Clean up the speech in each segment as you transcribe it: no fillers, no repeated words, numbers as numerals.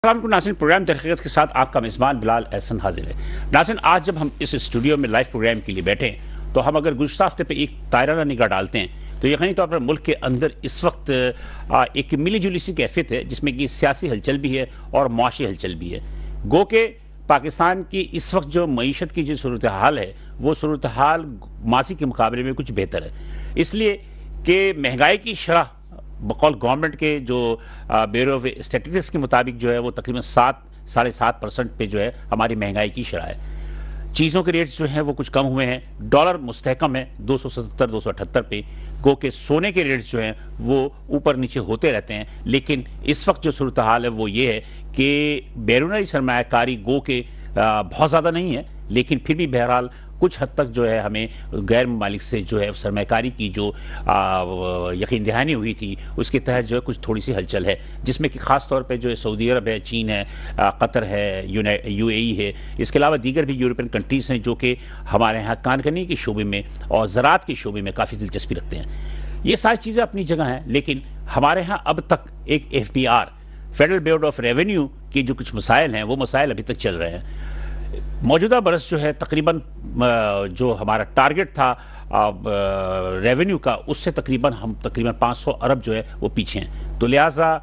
السلام علیکم ناظرین، پروگرام در حقیقت کے ساتھ آپ کا میزبان بلال احسن حاضر ہے۔ ناظرین، آج جب ہم اس اسٹوڈیو میں لائیو پروگرام کے لیے بیٹھے ہیں تو ہم اگر گزشتہ ہفتے پہ ایک دائرہ نگاہ ڈالتے ہیں تو یقینی طور پر ملک کے اندر اس وقت ایک ملی جلی سی کیفیت ہے جس میں کہ سیاسی ہلچل بھی ہے اور معاشی ہلچل بھی ہے۔ گو کہ پاکستان کی اس وقت جو معیشت کی جو صورتحال ہے وہ صورتحال ماضی کے مقابلے میں کچھ بہتر ہے، اس لیے کہ مہنگائی کی شرح بقول گورنمنٹ کے جو بیورو آف اسٹیٹسٹکس کے مطابق جو ہے وہ تقریباً 7.5% پہ جو ہے ہماری مہنگائی کی شرح ہے۔ چیزوں کے ریٹس جو ہیں وہ کچھ کم ہوئے ہیں، ڈالر مستحکم ہے 277-278 پہ، گو کہ سونے کے ریٹس جو ہیں وہ اوپر نیچے ہوتے رہتے ہیں، لیکن اس وقت جو صورتحال ہے وہ یہ ہے کہ بیرونی سرمایہ کاری گو کہ بہت زیادہ نہیں ہے، لیکن پھر بھی بہرحال کچھ حد تک جو ہے ہمیں غیر ممالک سے جو ہے سرمایہ کاری کی جو یقین دہانی ہوئی تھی اس کے تحت جو ہے کچھ تھوڑی سی ہلچل ہے، جس میں کہ خاص طور پہ جو ہے سعودی عرب ہے، چین ہے، قطر ہے، یو اے ای ہے، اس کے علاوہ دیگر بھی یورپین کنٹریز ہیں جو کہ ہمارے ہاں کانکنی کے شعبے میں اور زراعت کے شعبے میں کافی دلچسپی رکھتے ہیں۔ یہ ساری چیزیں اپنی جگہ ہیں، لیکن ہمارے ہاں اب تک ایک FBR federal bureau of revenue کے جو کچھ مسائل ہیں وہ مسائل ابھی تک چل رہے ہیں۔ موجودہ برس جو ہے تقریباً جو ہمارا ٹارگٹ تھا ریونیو کا اس سے تقریباً 500 ارب جو ہے وہ پیچھے ہیں، تو لہٰذا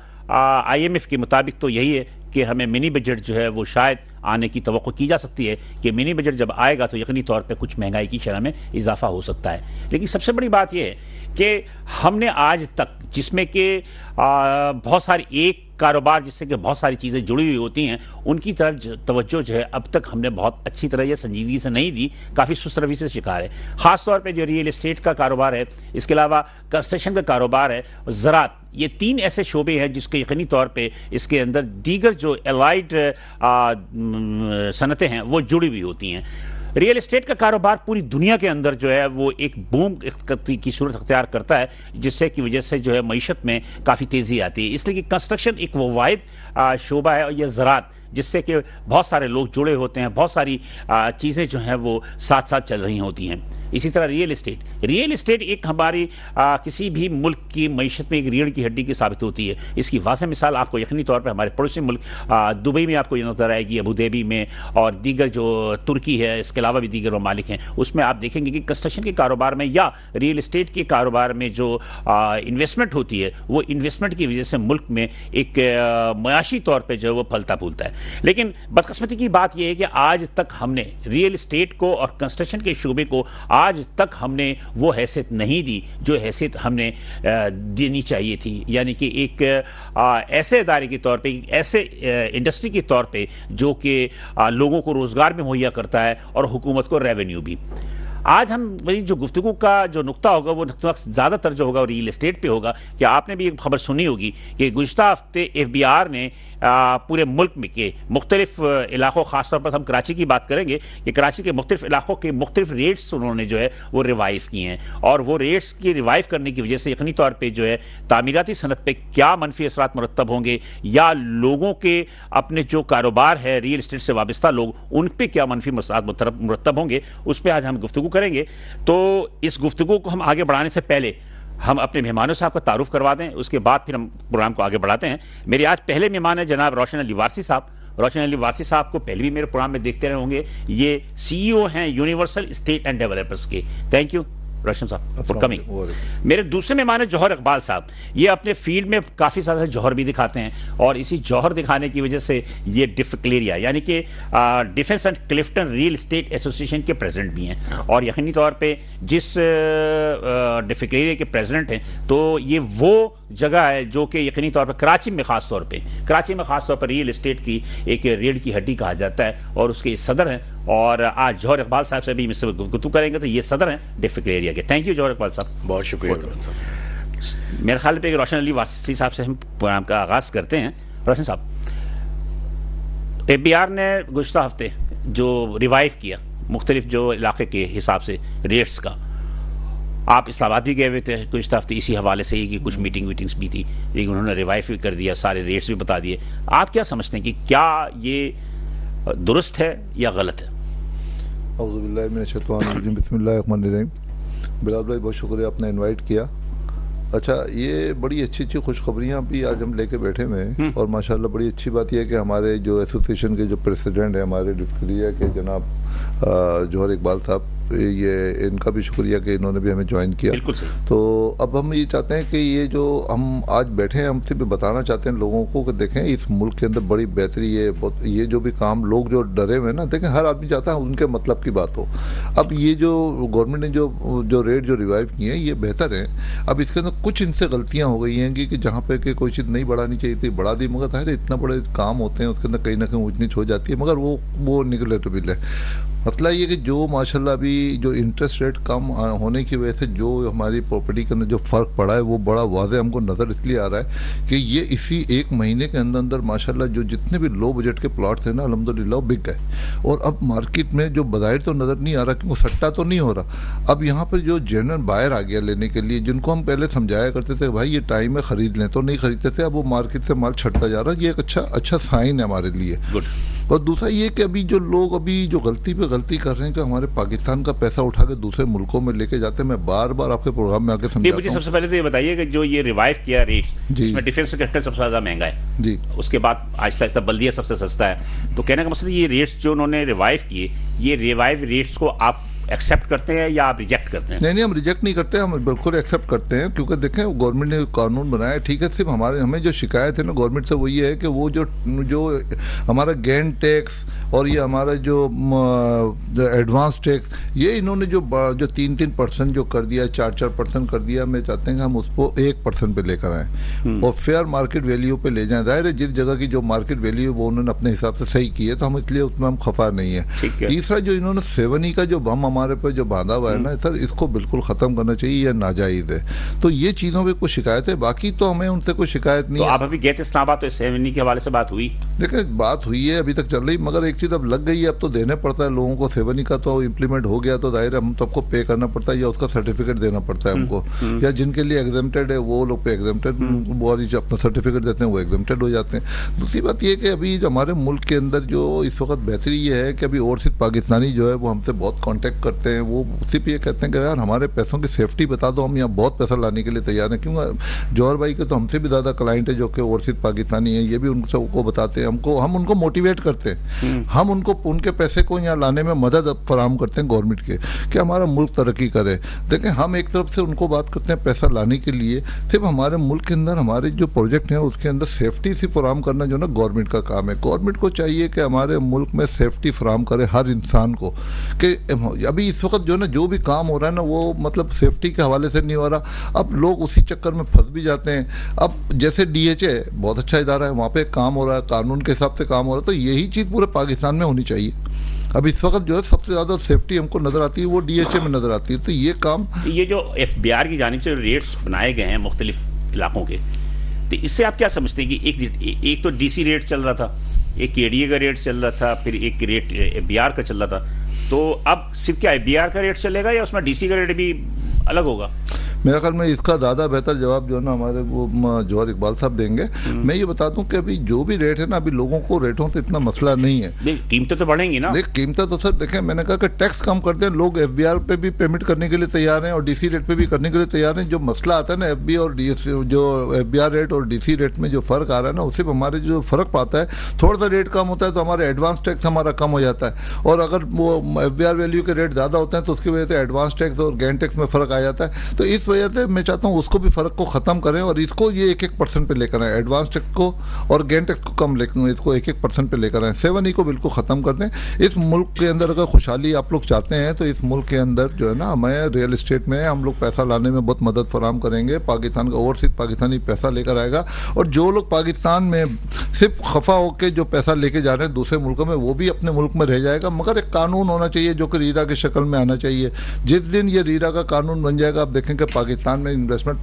IMF کے مطابق تو یہی ہے کہ ہمیں منی بجٹ جو ہے وہ شاید آنے کی توقع کی جا سکتی ہے کہ منی بجٹ جب آئے گا تو یقینی طور پہ کچھ مہنگائی کی شرح میں اضافہ ہو سکتا ہے۔ لیکن سب سے بڑی بات یہ ہے کہ ہم نے آج تک جس میں کہ بہت ساری ایک کاروبار جس سے کہ بہت ساری چیزیں جڑی ہوئی ہوتی ہیں ان کی طرف توجہ جو ہے اب تک ہم نے بہت اچھی طرح یا سنجیدگی سے نہیں دی، کافی سست روی سے شکار ہے۔ خاص طور پہ جو ریئل اسٹیٹ کا کاروبار ہے، اس کے علاوہ کنسٹرکشن کا کاروبار ہے، زراعت، یہ 3 ایسے شعبے ہیں جس کے یقینی طور پہ اس کے اندر دیگر جو الائڈ صنعتیں ہیں وہ جڑی ہوئی ہوتی ہیں۔ ریئل اسٹیٹ کا کاروبار پوری دنیا کے اندر جو ہے وہ ایک بوم کی صورت اختیار کرتا ہے، جس سے کی وجہ سے جو ہے معیشت میں کافی تیزی آتی ہے، اس لیے کہ کنسٹرکشن ایک وہ واحد شعبہ ہے اور یہ زراعت جس سے کہ بہت سارے لوگ جڑے ہوتے ہیں، بہت ساری چیزیں جو ہیں وہ ساتھ ساتھ چل رہی ہوتی ہیں۔ اسی طرح ریئل اسٹیٹ ایک ہماری کسی بھی ملک کی معیشت میں ایک ریڑھ کی ہڈی کی ثابت ہوتی ہے۔ اس کی واضح مثال آپ کو یقینی طور پہ ہمارے پڑوسی ملک دبئی میں آپ کو یہ نظر آئے گی، ابوظہبی میں، اور دیگر جو ترکی ہے، اس کے علاوہ بھی دیگر ممالک ہیں، اس میں آپ دیکھیں گے کہ کنسٹرکشن کے کاروبار میں یا ریئل اسٹیٹ کے کاروبار میں جو انویسٹمنٹ ہوتی ہے وہ انویسٹمنٹ کی وجہ سے ملک میں ایک معاشی طور پہ جو ہے وہ پھلتا پھولتا ہے۔ لیکن بدقسمتی کی بات یہ ہے کہ آج تک ہم نے ریئل اسٹیٹ کو اور کنسٹرکشن کے شعبے کو آج تک ہم نے وہ حیثیت نہیں دی جو حیثیت ہم نے دینی چاہیے تھی، یعنی کہ ایک ایسے ادارے کے طور پہ، ایک ایسے انڈسٹری کے طور پہ جو کہ لوگوں کو روزگار بھی مہیا کرتا ہے اور حکومت کو ریونیو بھی۔ آج ہم جو گفتگو کا جو نقطہ ہوگا وہ نقطہ زیادہ تر جو ہوگا ریئل اسٹیٹ پہ ہوگا۔ کہ آپ نے بھی ایک خبر سنی ہوگی کہ گزشتہ ہفتے FBR نے پورے ملک میں کے مختلف علاقوں، خاص طور پر ہم کراچی کی بات کریں گے کہ کراچی کے مختلف علاقوں کے مختلف ریٹس انہوں نے جو ہے وہ ریوائیو کیے ہیں، اور وہ ریٹس کی ریوائیو کرنے کی وجہ سے یقینی طور پہ جو ہے تعمیراتی صنعت پہ کیا منفی اثرات مرتب ہوں گے، یا لوگوں کے اپنے جو کاروبار ہے ریئل اسٹیٹ سے وابستہ لوگ ان پہ کیا منفی اثرات مرتب ہوں گے، اس پہ آج ہم گفتگو کریں گے۔ تو اس گفتگو کو ہم آگے بڑھانے سے پہلے ہم اپنے مہمانوں سے آپ کا تعارف کروا دیں، اس کے بعد پھر ہم پروگرام کو آگے بڑھاتے ہیں۔ میرے آج پہلے مہمان ہیں جناب روشن علی وارثی صاحب۔ روشن علی وارثی صاحب کو پہلے بھی میرے پروگرام میں دیکھتے رہے ہوں گے، یہ CEO ہیں یونیورسل اسٹیٹ اینڈ ڈیولپرز کے۔ تھینک یو روشن صاحب فار کمنگ۔ میرے دوسرے مہمان ہیں جوہر اقبال صاحب، یہ اپنے فیلڈ میں کافی زیادہ جوہر بھی دکھاتے ہیں، اور اسی جوہر دکھانے کی وجہ سے یہ ڈفکلیریا یعنی کہ defence and Clifton real estate association کے پریزیڈنٹ بھی ہیں، اور یقینی طور پہ جس ڈفکلیریا کے پریزیڈنٹ ہیں تو یہ وہ جگہ ہے جو کہ یقینی طور پر کراچی میں خاص طور پر ریئل اسٹیٹ کی ایک ریڑھ کی ہڈی کہا جاتا ہے، اور اس کے صدر ہیں، اور آج جوہر اقبال صاحب سے بھی مجھ سے گفتگو کریں گے تو یہ صدر ہیں ڈفکلیریا کے۔ تھینک یو جوہر اقبال صاحب، بہت شکریہ۔ میرے خیال پہ روشن علی وارثی صاحب سے ہم پروگرام کا آغاز کرتے ہیں۔ روشن صاحب، FBR نے گزشتہ ہفتے جو ریوائیو کیا مختلف جو علاقے کے حساب سے ریٹس کا، آپ اسلام آباد بھی گئے ہوئے تھے گزشتہ ہفتے اسی حوالے سے ہی کہ کچھ میٹنگس بھی تھی، لیکن انہوں نے ریوائیو بھی کر دیا، سارے ریٹس بھی بتا دیے۔ آپ کیا سمجھتے ہیں کہ کیا یہ درست ہے یا غلط ہے؟ اعوذ باللہ من الشیطان الرجیم، بسم اللہ الرحمن الرحیم۔ بلال بھائی بہت شکریہ، آپ نے انوائٹ کیا۔ اچھا، یہ بڑی اچھی اچھی خوشخبریاں بھی آج ہم لے کے بیٹھے ہوئے ہیں، اور ماشاءاللہ بڑی اچھی بات یہ ہے کہ ہمارے جو ایسوسیشن کے جو پریسیڈنٹ ہیں ہمارے ڈفکریہ کے جناب جوہر اقبال صاحب، یہ ان کا بھی شکریہ کہ انہوں نے بھی ہمیں جوائن کیا. بالکل صحیح. تو اب ہم یہ چاہتے ہیں کہ یہ جو ہم آج بیٹھے ہیں ہم سے بھی بتانا چاہتے ہیں لوگوں کو کہ دیکھیں اس ملک کے اندر بڑی بہتری ہے. یہ جو بھی کام لوگ جو ڈرے ہوئے ہیں نا، دیکھیں ہر آدمی چاہتا ہے ان کے مطلب کی بات ہو. اب یہ جو گورنمنٹ نے جو ریٹ جو ریوائیو کیے ہیں یہ بہتر ہیں. اب اس کے اندر کچھ ان سے غلطیاں ہو گئی ہیں کہ جہاں پہ کہ کوئی چیز نہیں بڑھانی چاہیے تھی بڑھا دی، مگر ظاہر اتنا بڑے کام ہوتے ہیں اس کے اندر کہیں نہ کہیں اونچ نیچ ہو جاتی ہے، مگر وہ نیگلیکٹیبل ہے. مسئلہ یہ کہ جو ماشاءاللہ ابھی جو انٹرسٹ ریٹ کم ہونے کی وجہ سے جو ہماری پراپرٹی کے اندر جو فرق پڑا ہے وہ بڑا واضح ہم کو نظر اس لیے آ رہا ہے کہ یہ اسی ایک مہینے کے اندر ماشاءاللہ جو جتنے بھی لو بجٹ کے پلاٹس ہیں نا الحمدللہ وہ بک گئے. اور اب مارکیٹ میں جو بظاہر تو نظر نہیں آ رہا کیونکہ سٹا تو نہیں ہو رہا. اب یہاں پر جو جینوئن بائر آ گیا لینے کے لیے، جن کو ہم پہلے سمجھایا کرتے تھے بھائی یہ ٹائم ہے خرید لیں، تو نہیں خریدتے تھے. اب وہ مارکیٹ سے مال چھٹتا جا رہا ہے. یہ ایک اچھا سائن ہے ہمارے لیے. اور دوسرا یہ کہ ابھی جو لوگ ابھی جو غلطی پہ غلطی کر رہے ہیں کہ ہمارے پاکستان کا پیسہ اٹھا کے دوسرے ملکوں میں لے کے جاتے ہیں. میں بار بار آپ کے پروگرام میں آ کے سمجھاتا ہوں. مجھے سب سے پہلے تو یہ بتائیے کہ جو یہ ریوائیو کیا ریٹ جس میں ڈیفینس سیکٹر سب سے زیادہ مہنگا ہے جی، اس کے بعد آہستہ آہستہ بلدیہ سب سے سستا ہے، تو کہنے کا مطلب یہ ریٹس جو انہوں نے ریوائیو کیے، یہ ریوائیو ریٹس کو آپ ایکسیپٹ کرتے ہیں یا آپ ریجیکٹ کرتے ہیں؟ نہیں، ہم ریجیکٹ نہیں کرتے، ہم بالکل ایکسیپٹ کرتے ہیں. کیونکہ دیکھیں گورنمنٹ نے قانون بنایا ہے، ٹھیک ہے. صرف ہمیں جو شکایت ہے نا گورنمنٹ سے وہ یہ ہے کہ وہ جو ہمارا گین ٹیکس اور یہ ہمارا جو ایڈوانس ٹیکس یہ انہوں نے جو 3% جو کر دیا، 4% کر دیا. میں چاہتے ہیں کہ ہم اس کو 1% پہ لے کر آئیں اور فیئر مارکیٹ ویلیو پہ لے جائیں. ظاہر ہے جس جگہ کی جو مارکیٹ ویلیو وہ انہوں نے اپنے حساب سے صحیح کی ہے، تو ہم اس لیے اس میں ہم خفا نہیں ہے. تیسرا جو انہوں نے 7E کا جو بم ہمارے پہ جو باندھا ہوا ہے نا سر، اس کو بالکل ختم کرنا چاہیے، یہ ناجائز ہے. تو یہ چیزوں پہ کچھ شکایت ہے، باقی تو ہمیں ان سے کوئی شکایت نہیں ہے. تو آپ ابھی گئے تھے اسلام آباد، تو 7E کے حوالے سے بات ہوئی؟ دیکھیں بات ہوئی ہے، ابھی تک چل رہی، مگر ایک چیز اب لگ گئی ہے، اب تو دینے پڑتا ہے لوگوں کو. 7E کا تو امپلیمنٹ ہو گیا تو ظاہر ہے ہم سب کو پے کرنا پڑتا ہے یا اس کا سرٹیفکیٹ دینا پڑتا ہے ہم کو، یا جن کے لیے ایگزمپٹڈ ہے وہ لوگ پہ ایگزمپٹڈ اپنا سرٹیفکیٹ دیتے ہیں وہ ایگزمپٹڈ ہو جاتے ہیں. دوسری بات یہ کہ ابھی ہمارے ملک کے اندر جو اس وقت بہتری یہ ہے کہ ابھی اوورسیز پاکستانی جو ہے وہ ہم سے بہت کانٹیکٹ کرتے ہیں. وہ صرف یہ کہتے ہیں کہ یار ہمارے پیسوں کی سیفٹی بتا دو، ہم یہاں بہت پیسہ لانے کے لیے تیار ہیں. کیونکہ جوہر بھائی کے تو ہم سے بھی زیادہ کلائنٹ ہے جو کہ اوورسیز پاکستانی ہیں، یہ بھی ان کو بتاتے ہیں. ہم ان کو موٹیویٹ کرتے ہیں، ہم ان کے پیسے کو یہاں لانے میں مدد فراہم کرتے ہیں گورنمنٹ کے کہ ہمارا ملک ترقی کرے. دیکھیں ہم ایک طرف سے ان کو بات کرتے ہیں پیسہ لانے کے لیے، صرف ہمارے ملک کے اندر ہمارے جو پروجیکٹ ہیں اس کے اندر سیفٹی سے فراہم کرنا جو نا گورنمنٹ کا کام ہے. گورنمنٹ کو چاہیے کہ ہمارے ملک میں سیفٹی فراہم کرے ہر انسان کو. کہ ابھی اس وقت جو نا جو بھی کام ہو رہا ہے نا وہ مطلب سیفٹی کے حوالے سے نہیں ہو رہا. اب لوگ اسی چکر میں پھنس بھی جاتے ہیں. اب جیسے DHA بہت اچھا ادارہ ہے، وہاں پہ کام ہو رہا ہے، قانون کے حساب سے کام ہو رہا ہے، تو یہی چیز پورے پاکستان میں ہونی چاہیے. اب اس وقت جو ہے سب سے زیادہ سیفٹی ہم کو نظر آتی ہے وہ DHA میں نظر آتی ہے. تو یہ کام یہ جو FBR کی جانب سے ریٹس بنائے گئے ہیں مختلف علاقوں کے، تو اس سے آپ کیا سمجھتے ہیں کہ ایک تو DC ریٹ چل رہا تھا، ایک KDA کا ریٹ چل رہا تھا، پھر ایک ریٹ FBR کا چل رہا تھا، تو اب صرف کیا FBR کا ریٹ چلے گا یا اس میں DC کا ریٹ بھی الگ ہوگا؟ میرے خیال میں اس کا زیادہ بہتر جواب جو ہے نا ہمارے وہ جوہر اقبال صاحب دیں گے. میں یہ بتا دوں کہ ابھی جو بھی ریٹ ہے نا ابھی لوگوں کو ریٹوں سے اتنا مسئلہ نہیں ہے. قیمتیں تو بڑھیں گی نا. قیمتیں تو سر دیکھیں میں نے کہا کہ ٹیکس کم کر دیں، لوگ FBR پہ بھی پیمنٹ کرنے کے لیے تیار ہیں اور DC ریٹ پہ بھی کرنے کے لیے تیار ہیں. جو مسئلہ آتا ہے نا FBR ریٹ اور DC ریٹ میں جو فرق آ رہا ہے نا اس سے ہمارے جو فرق پاتا ہے تھوڑا سا ریٹ کم ہوتا ہے تو ہمارے ایڈوانس ٹیکس ہمارا کم ہو جاتا ہے. اور اگر وہ FBR ویلیو کے ریٹ زیادہ ہوتے ہیں تو اس کی وجہ سے ایڈوانس ٹیکس اور گین ٹیکس میں فرق آ جاتا ہے. تو اس وجہ سے میں چاہتا ہوں اس کو بھی فرق کو ختم کریں اور اس کو یہ 1% پہ لے کر آئیں. ایڈوانس ٹیکس کو اور گین ٹیکس کو کم لے کر اس کو 1% پہ لے کر آئیں. 7E کو بالکل ختم کر دیں. اس ملک کے اندر اگر خوشحالی آپ لوگ چاہتے ہیں تو اس ملک کے اندر جو ہے نا ہمیں ریئل اسٹیٹ میں ہم لوگ پیسہ لانے میں بہت مدد فراہم کریں گے. پاکستان کا اوورسیز پاکستانی پیسہ لے کر آئے گا اور جو لوگ پاکستان میں صرف خفا ہو کے جو پیسہ لے کے جا رہے ہیں دوسرے ملکوں میں وہ بھی اپنے ملک میں رہ جائے گا. مگر ایک قانون ہونا چاہیے جو کہ ریرا کی شکل میں آنا چاہیے. جس دن یہ ریرا کا قانون بن جائے گا آپ دیکھیں کہ پاکستان میں انویسٹمنٹ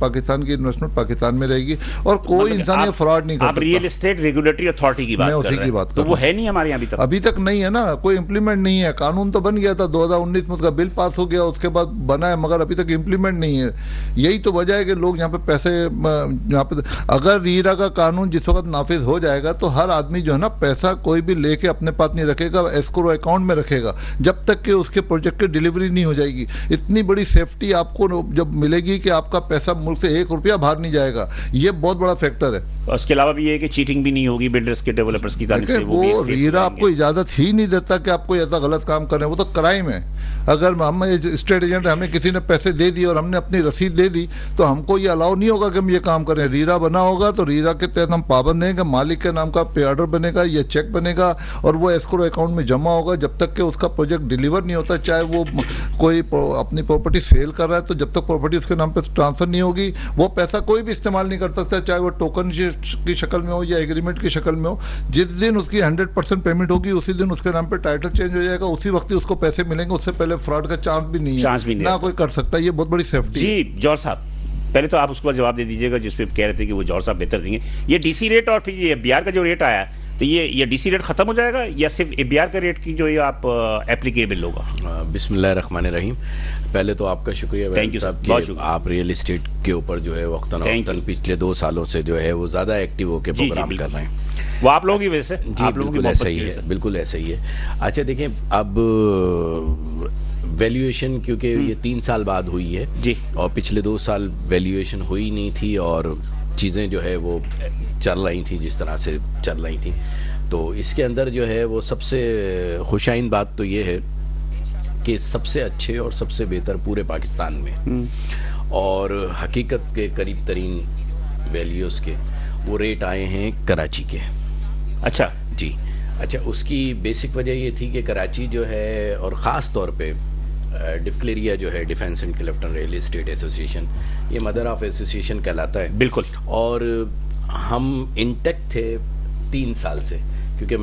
پاکستان میں رہے گی اور کوئی انسان یہ فراڈ نہیں کر سکتا. ریئل اسٹیٹ ریگولیٹری اتھارٹی کی بات میں اسی کی بات کر رہا ہوں. وہ ہے نہیں ہمارے یہاں ابھی تک نہیں ہے نا. کوئی امپلیمنٹ نہیں ہے. قانون تو بن گیا تھا 2019 میں، اس کا بل پاس ہو گیا، اس کے بعد بنا ہے مگر ابھی تک امپلیمنٹ نہیں ہے. یہی تو وجہ ہے کہ لوگ یہاں پہ پیسے یہاں پہ اگر ریرا کا قانون جس وقت نافذ ہو جائے گا تو ہر آدمی جو ہے نا پیسہ کوئی بھی لے کے اپنے پاس نہیں رکھے گا، ایسکرو اکاؤنٹ میں رکھے گا جب تک کہ اس کے پروجیکٹ کی ڈیلیوری نہیں ہو جائے گی. اتنی بڑی سیفٹی آپ کو جب ملے گی کہ آپ کا پیسہ ملک سے 1 روپیہ باہر نہیں جائے گا. یہ بہت بڑا فیکٹر ہے. اس کے علاوہ بھی یہ ہے کہ چیٹنگ بھی نہیں ہوگی بلڈرز کے, ڈیولپرز کی طرف سے. وہ ریرا آپ کو اجازت ہی نہیں دیتا کہ آپ کوئی ایسا غلط کام کریں, وہ تو کرائم ہے. اگر ہم اسٹیٹ ایجنٹ ہمیں کسی نے پیسے دے دی اور ہم نے اپنی رسید دے دی تو ہم کو یہ الاؤ نہیں ہوگا کہ ہم یہ کام کریں. ریرا بنا ہوگا تو ریرا کے تحت ہم پابند ہیں کہ مالک کے نام کا پے آرڈر بنے گا یا چیک بنے گا اور وہ اسکرو اکاؤنٹ میں جمع ہوگا جب تک کہ اس کا پروجیکٹ ڈیلیور نہیں ہوتا. چاہے وہ کوئی اپنی پراپرٹی سیل کر رہا ہے تو جب تک پراپرٹی اس کے نام پہ ٹرانسفر نہیں ہوگی وہ پیسہ کوئی بھی استعمال نہیں کر سکتا, چاہے وہ ٹوکن کی شکل میں ہو یا ایگریمنٹ کی شکل میں ہو. جس دن اس کی 100% پیمنٹ ہوگی اسی دن اس کے نام پہ ٹائٹل چینج ہو جائے گا, اسی وقت ہی اس کو پیسے ملیں گے. اس سے پہلے فراڈ کا چانس بھی نہیں ہے, نہ کوئی کر سکتا. یہ بہت بڑی سیفٹی. جی جوہر صاحب, پہلے تو آپ اس کو جواب دے دیجیے گا جس پہ کہہ رہے تھے کہ وہ جوہر صاحب بہتر دیں گے. یہ ڈی سی ریٹ اور پھر یہ بی آر کا جو ریٹ آیا تو یہ ڈی سی ریٹ ختم ہو جائے گا یا صرف بی آر کا ریٹ کی جو آپ اپلیکیبل ہوگا؟ بسم اللہ الرحمن الرحیم. پہلے تو آپ کا شکریہ صاحب کہ آپ ریئل اسٹیٹ کے اوپر جو ہے وقتاً پچھلے 2 سالوں سے جو ہے وہ زیادہ ایکٹیو ہو کے پروگرام کر رہے ہیں. وہ آپ لوگوں کی وجہ سے. جی بالکل ایسا ہی ہے, بالکل ایسا ہی ہے. اچھا دیکھیں, اب ویلیویشن کیونکہ یہ 3 سال بعد ہوئی ہے جی, اور پچھلے 2 سال ویلیویشن ہوئی نہیں تھی اور چیزیں جو ہے وہ چل رہی تھیں جس طرح سے چل رہی تھیں. تو اس کے اندر جو ہے وہ سب سے خوشائن بات تو یہ ہے کہ سب سے اچھے اور سب سے بہتر پورے پاکستان میں اور حقیقت کے قریب ترین ویلیوز کے وہ ریٹ آئے ہیں کراچی کے. اچھا جی, اچھا اس کی بیسک وجہ یہ تھی کہ کراچی جو ہے اور خاص طور پہ ڈفکلیریا جو ہے defence and Clifton real estate association, یہ مدر آف ایسوسیشن کہلاتا ہے. بالکل. اور ہم انٹیکٹ تھے 3 سال سے, کیونکہ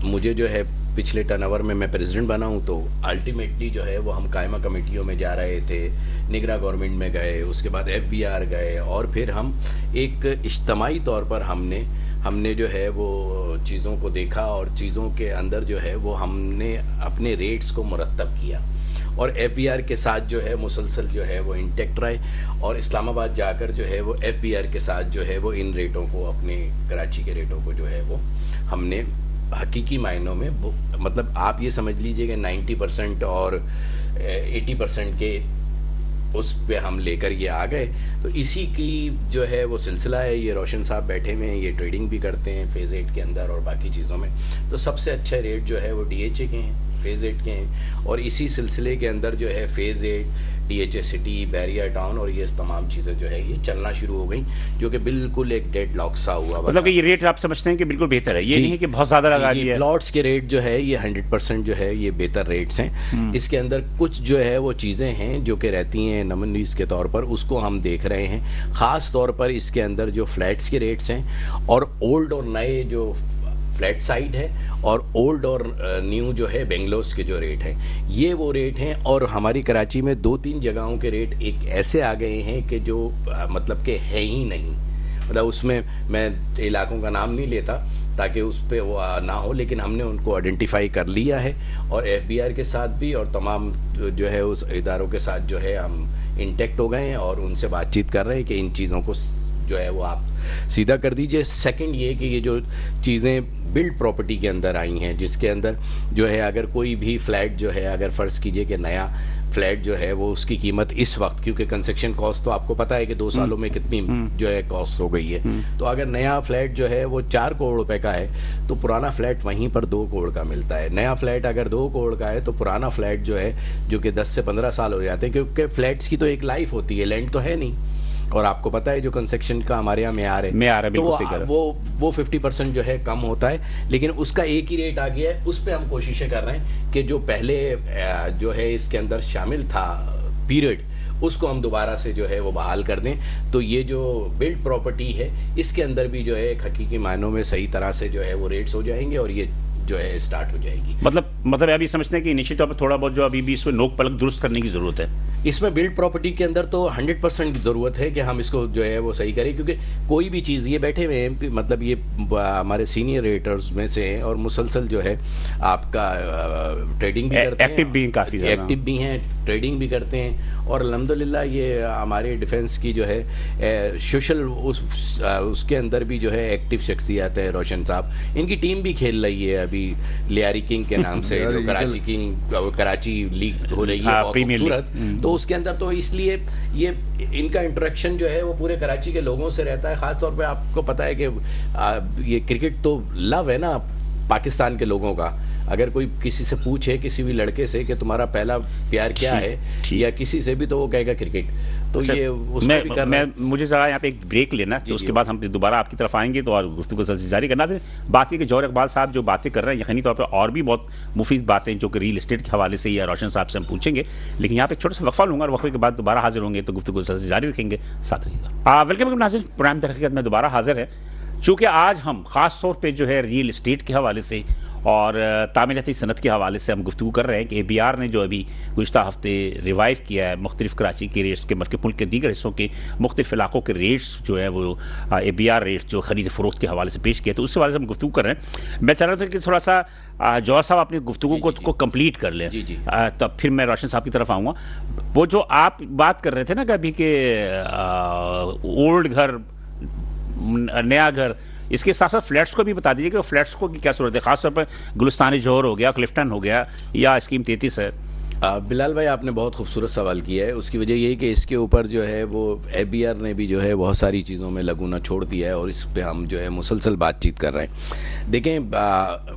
مجھے جو ہے پچھلے ٹرن اوور میں پریزیڈنٹ بنا ہوں تو الٹیمیٹلی جو ہے وہ ہم قائمہ کمیٹیوں میں جا رہے تھے, نگراں گورنمنٹ میں گئے, اس کے بعد ایف بی آر گئے اور پھر ہم ایک اجتماعی طور پر ہم نے جو ہے وہ چیزوں کو دیکھا اور چیزوں کے اندر جو ہے وہ ہم نے اپنے ریٹس کو مرتب کیا اور ایف بی آر کے ساتھ جو ہے مسلسل جو ہے وہ انٹیکٹ رہے اور اسلام آباد جا کر جو ہے وہ ایف بی آر کے ساتھ جو ہے وہ ان ریٹوں کو اپنے کراچی کے ریٹوں کو جو ہے وہ ہم نے حقیقی معنوں میں مطلب آپ یہ سمجھ لیجئے کہ 90% اور 80% کے اس پہ ہم لے کر یہ آ گئے. تو اسی کی جو ہے وہ سلسلہ ہے. یہ روشن صاحب بیٹھے ہوئے ہیں, یہ ٹریڈنگ بھی کرتے ہیں فیز 8 کے اندر اور باقی چیزوں میں. تو سب سے اچھا ریٹ جو ہے وہ ڈی ایچ اے کے ہیں, فیز 8 کے ہیں, اور اسی سلسلے کے اندر جو ہے phase 8 D H A city, Bahria town اور یہ تمام چیزیں جو ہے یہ چلنا شروع ہو گئیں, جو کہ بالکل ایک ڈیڈ لاک سا ہوا. مطلب کہ یہ ریٹ آپ سمجھتے ہیں کہ بالکل بہتر ہے, یہ نہیں ہے کہ بہت زیادہ لگا دیا ہے. پلاٹس کے ریٹ جو ہے یہ 100% جو ہے یہ بہتر ریٹس ہیں. اس کے اندر کچھ جو ہے وہ چیزیں ہیں جو کہ رہتی ہیں نمونیز کے طور پر, اس کو ہم دیکھ رہے ہیں. خاص طور پر اس کے اندر جو فلیٹس کے ریٹس ہیں اور اولڈ اور نئے جو فلیٹ سائڈ ہے اور اولڈ اور نیو جو ہے بنگلوز کے جو ریٹ ہیں, یہ وہ ریٹ ہیں. اور ہماری کراچی میں 2-3 جگہوں کے ریٹ ایک ایسے آ گئے ہیں کہ جو مطلب کہ ہے ہی نہیں. مطلب اس میں علاقوں کا نام نہیں لیتا تاکہ اس پہ وہ نہ ہو, لیکن ہم نے ان کو آئیڈینٹیفائی کر لیا ہے اور ایف بی آر کے ساتھ بھی اور تمام جو ہے اس اداروں کے ساتھ جو ہے ہم انٹیکٹ ہو گئے ہیں اور ان سے بات چیت کر رہے ہیں کہ ان چیزوں کو جو ہے وہ آپ سیدھا کر دیجئے. سیکنڈ یہ کہ یہ جو چیزیں بلڈ پراپرٹی کے اندر آئی ہیں, جس کے اندر جو ہے اگر کوئی بھی فلیٹ جو ہے اگر فرض کیجئے کہ نیا فلیٹ جو ہے وہ اس کی قیمت اس وقت, کیونکہ کنسٹرکشن کاسٹ تو آپ کو پتا ہے کہ 2 سالوں میں کتنی جو ہے کاسٹ ہو گئی ہے, تو اگر نیا فلیٹ جو ہے وہ 4 کروڑ روپے کا ہے تو پرانا فلیٹ وہیں پر 2 کروڑ کا ملتا ہے. نیا فلیٹ اگر 2 کروڑ کا ہے تو پرانا فلیٹ جو ہے جو کہ 10 سے 15 سال ہو جاتے ہیں, کیونکہ فلیٹس کی تو ایک لائف ہوتی ہے, لینڈ تو ہے نہیں. اور آپ کو پتا ہے جو کنسٹرکشن کا ہمارے یہاں معیار ہے تو وہ 50% جو ہے کم ہوتا ہے, لیکن اس کا ایک ہی ریٹ آ گیا ہے. اس پہ ہم کوششیں کر رہے ہیں کہ جو پہلے جو ہے اس کے اندر شامل تھا پیریڈ, اس کو ہم دوبارہ سے جو ہے وہ بحال کر دیں. تو یہ جو بلڈ پراپرٹی ہے اس کے اندر بھی جو ہے ایک حقیقی معنوں میں صحیح طرح سے جو ہے وہ ریٹس ہو جائیں گے اور یہ جو ہے اسٹارٹ ہو جائے گی. مطلب ابھی سمجھتے ہیں کہ نشچت طور پر تھوڑا بہت جو ابھی بھی اس میں نوک پلک درست کرنے کی ضرورت ہے. اس میں بلڈ پراپرٹی کے اندر تو 100% ضرورت ہے کہ ہم اس کو جو ہے وہ صحیح کریں, کیونکہ کوئی بھی چیز یہ بیٹھے ہوئے ہیں مطلب یہ ہمارے سینئر ریٹرز میں سے اور مسلسل جو ہے آپ کا ٹریڈنگ بھی کرتے ہیں, ایکٹیو بھی کافی ایکٹیو بھی ہیں, ٹریڈنگ بھی کرتے ہیں، اور الحمدللہ یہ ہمارے ڈیفنس کی جو ہے سوشل اس کے اندر بھی جو ہے ایکٹیو شخصیات ہے. روشن صاحب ان کی ٹیم بھی کھیل رہی ہے ابھی لیاری کنگ کے نام سے، جو کراچی کنگ کراچی لیگ ہو رہی ہے بہت خوبصورت. تو اس کے اندر تو اس لیے یہ ان کا انٹریکشن جو ہے وہ پورے کراچی کے لوگوں سے رہتا ہے. خاص طور پہ آپ کو پتا ہے کہ یہ کرکٹ تو لو ہے نا پاکستان کے لوگوں کا. اگر کوئی کسی سے پوچھے کسی بھی لڑکے سے کہ تمہارا پہلا پیار کیا ہے یا کسی سے بھی، تو وہ کہے گا کرکٹ. تو یہ مجھے ذرا یہاں پہ ایک بریک لینا، اس کے بعد ہم دوبارہ آپ کی طرف آئیں گے تو اور گفتگو جاری کرنا. بات یہ کہ جوہر اقبال صاحب جو باتیں کر رہے ہیں یقینی طور پہ اور بھی بہت مفید باتیں جو کہ ریل اسٹیٹ کے حوالے سے یا روشن صاحب سے ہم پوچھیں گے، لیکن یہاں پہ ایک چھوٹا سا وقفہ لوں گا اور وقفے کے بعد دوبارہ حاضر ہوں گے تو گفتگو جاری رکھیں گے. ساتھ رہیے گا. ویلکم ناظرین، پروگرام در حقیقت میں دوبارہ حاضر ہے. چونکہ آج ہم خاص طور پہ جو ہے ریل اسٹیٹ کے حوالے سے اور تعمیراتی صنعت کے حوالے سے ہم گفتگو کر رہے ہیں کہ ABR نے جو ابھی گزشتہ ہفتے ریوائیو کیا ہے مختلف کراچی کے ریٹس کے بلکہ ملک کے دیگر حصوں کے مختلف علاقوں کے ریٹس جو ہے وہ ABR ریٹس جو خرید فروخت کے حوالے سے پیش کیا، تو اس حوالے سے ہم گفتگو کر رہے ہیں. میں چاہ رہا تھا کہ تھوڑا سا جوہر صاحب اپنی گفتگو کو کمپلیٹ کر لیں، تب پھر میں روشن صاحب کی طرف آؤں گا. وہ جو آپ بات کر رہے تھے نا کہ ابھی کہ اولڈ گھر نیا گھر، اس کے ساتھ ساتھ فلیٹس کو بھی بتا دیجیے کہ فلیٹس کو کیا صورت ہے، خاص طور پر گلستان جوہر ہو گیا، کلفٹن ہو گیا یا اسکیم 33 ہے. بلال بھائی آپ نے بہت خوبصورت سوال کیا ہے. اس کی وجہ یہی کہ اس کے اوپر جو ہے وہ ABR نے بھی جو ہے بہت ساری چیزوں میں لگونا چھوڑ دیا ہے اور اس پہ ہم جو ہے مسلسل بات چیت کر رہے ہیں. دیکھیں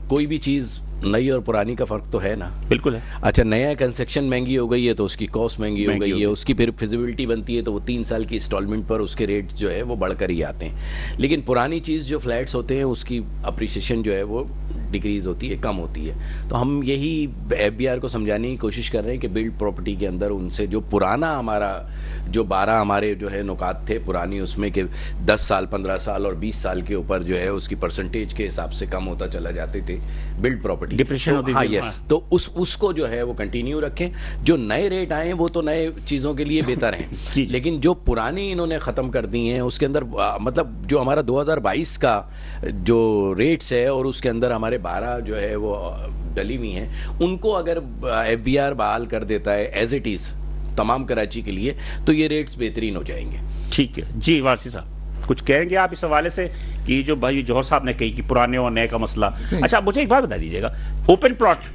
کوئی بھی چیز نئی اور پرانی کا فرق تو ہے نا. بالکل ہے. اچھا نیا کنسٹرکشن مہنگی ہو گئی ہے تو اس کی کاسٹ مہنگی ہو گئی ہے، اس کی پھر فیزیبلٹی بنتی ہے تو وہ 3 سال کی انسٹالمنٹ پر اس کے ریٹ جو ہے وہ بڑھ کر ہی آتے ہیں. لیکن پرانی چیز جو فلیٹس ہوتے ہیں اس کی اپریشیشن جو ہے وہ ڈیکریز ہوتی ہے، کم ہوتی ہے. تو ہم یہی ABR کو سمجھانے کی کوشش کر رہے ہیں کہ بلڈ پراپرٹی کے اندر ان سے جو پرانا ہمارا جو 12 ہمارے جو ہے نکات تھے پرانی، اس میں کہ 10 سال 15 سال اور 20 سال کے اوپر جو ہے اس کی پرسنٹیج کے حساب سے کم ہوتا چلا جاتے تھے بلڈ پراپرٹی ڈپریشن ہوتی ہے. یس، تو اس کو جو ہے وہ کنٹینیو رکھیں. جو نئے ریٹ آئے ہیں وہ تو نئے چیزوں کے لیے بہتر ہیں لیکن جو پرانی انہوں نے ختم کر دی ہیں اس کے اندر مطلب جو ہمارا 2022 کا جو ریٹس ہے اور اس کے اندر ہمارے 12 جو ہے وہ ڈلی ہوئی ہیں، ان کو اگر ABR بحال کر دیتا ہے ایز اٹ از تمام کراچی کے لیے تو یہ ریٹس بہترین ہو جائیں گے. ٹھیک ہے جی. وارسی صاحب کچھ کہیں گے آپ اس حوالے سے کہ جو بھائی جوہر صاحب نے کہی کہ پرانے اور نئے کا مسئلہ. اچھا مجھے ایک بات بتا دیجیے گا، اوپن پلاٹ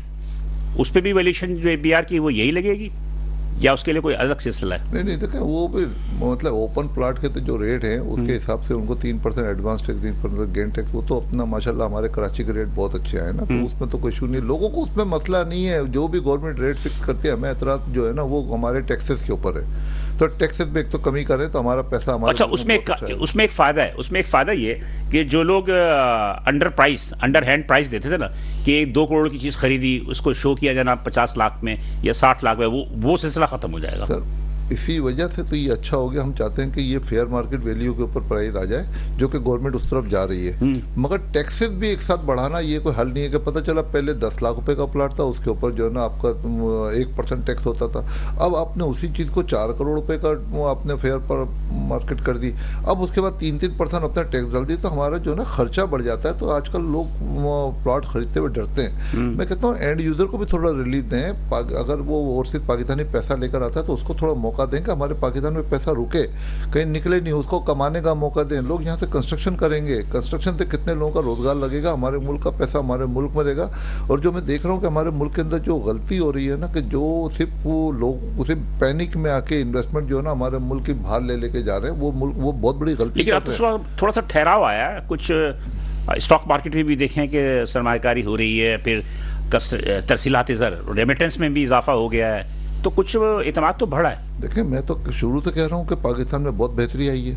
اس پہ بھی ویلیوشن جو ABR کی وہ یہی لگے گی یا اس کے لیے کوئی الگ سلسلہ ہے؟ نہیں دیکھیں وہ بھی مطلب اوپن پلاٹ کے تو جو ریٹ ہیں اس کے حساب سے ان کو 3% ایڈوانس ٹیکس 3% گین ٹیکس، وہ تو اپنا ماشاءاللہ ہمارے کراچی کے ریٹ بہت اچھے آئے نا، تو اس میں تو کوئی ایشو نہیں. لوگوں کو اس میں مسئلہ نہیں ہے، جو بھی گورنمنٹ ریٹ فکس کرتی ہے ہمیں اعتراض جو ہے نا وہ ہمارے ٹیکسز کے اوپر ہے. تو ٹیکسز میں ایک تو کمی کریں تو ہمارا پیسہ ہمارا. اچھا اس میں ایک فائدہ ہے، اس میں ایک فائدہ یہ کہ جو لوگ انڈر ہینڈ پرائز دیتے تھے نا کہ 2 کروڑ کی چیز خریدی اس کو شو کیا جانا 50 لاکھ میں یا 60 لاکھ میں، وہ سلسلہ ختم ہو جائے گا. سر اسی وجہ سے تو یہ اچھا ہو گیا. ہم چاہتے ہیں کہ یہ فیئر مارکیٹ ویلیو کے اوپر پرائز آ جائے جو کہ گورنمنٹ اس طرف جا رہی ہے. مگر ٹیکسز بھی ایک ساتھ بڑھانا یہ کوئی حل نہیں ہے کہ پتہ چلا پہلے 10 لاکھ روپے کا پلاٹ تھا اس کے اوپر جو ہے نا آپ کا 1% ٹیکس ہوتا تھا، اب آپ نے اسی چیز کو 4 کروڑ روپے کا آپ نے فیئر پر مارکیٹ کر دی، اب اس کے بعد 3% اپنا ٹیکس ڈال دی تو ہمارا جو ہے نا خرچہ بڑھ جاتا ہے. تو آج کل لوگ پلاٹ خریدتے ہوئے ڈرتے ہیں. میں کہتا ہوں اینڈ یوزر کو بھی تھوڑا ریلیف دیں. اگر وہ اوورسیز پاکستانی پیسہ لے کر آتا ہے تو اس کو تھوڑا موقع دیں کہ ہمارے پاکستان میں پیسہ رکے کہیں نکلے نہیں، اس کو کمانے کا موقع دیں. لوگ یہاں سے کنسٹرکشن کریں گے، کنسٹرکشن سے کتنے لوگوں کا روزگار لگے گا، ہمارے ملک کا پیسہ ہمارے ملک میں رہے گا. اور جو میں دیکھ رہا ہوں کہ ہمارے ملک کے اندر جو غلطی ہو رہی ہے نا کہ جو صرف لوگ صرف پینک میں آ کے انویسٹمنٹ جو ہے نا ہمارے ملک کی بھال لے کے جا رہے ہیں، وہ ملک وہ بہت بڑی غلطی کرتے ہیں. تھوڑا سا ٹھہراؤ آیا ہے، کچھ اسٹاک مارکیٹ میں بھی دیکھیں کہ سرمایہ کاری ہو رہی ہے، پھر ترسیلات زر ریمیٹنس میں بھی اضافہ ہو گیا ہے، تو کچھ اعتماد تو بڑھا ہے. دیکھیں میں تو شروع سے کہہ رہا ہوں کہ پاکستان میں بہت بہتری آئی ہے.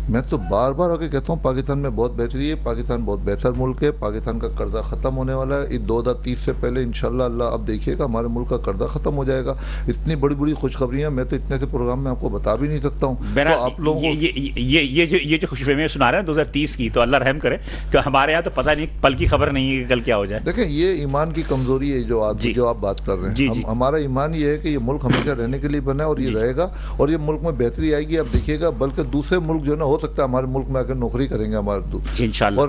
میں تو بار بار آ کے کہتا ہوں پاکستان میں بہت بہتری ہے، پاکستان بہت بہتر ملک ہے، پاکستان کا قرضہ ختم ہونے والا ہے 2030 سے پہلے انشاءاللہ. اللہ اب دیکھیے گا ہمارے ملک کا قرضہ ختم ہو جائے گا. اتنی بڑی بڑی خوشخبریاں میں تو اتنے سے پروگرام میں آپ کو بتا بھی نہیں سکتا ہوں. تو آپ لوگوں یہ جو خوشخبریاں سنا رہے ہیں 2030 کی، تو اللہ رحم کرے کہ ہمارے یہاں تو پتہ نہیں پل کی خبر نہیں ہے کہ کل کیا ہو جائے. دیکھیں یہ ایمان کی کمزوری ہے جو آپ بات کر رہے ہیں. ہمارا ایمان یہ ہے کہ یہ ملک ہمیشہ رہنے کے لیے بنا ہے اور یہ رہے گا اور یہ ملک میں بہتری آئے گی. اب دیکھیے گا بلکہ دوسرے ملک جو ہے نا ہو سکتا ہے ہمارے ملک میں آ کے نوکری کریں گے ہمارے انشاءاللہ. اور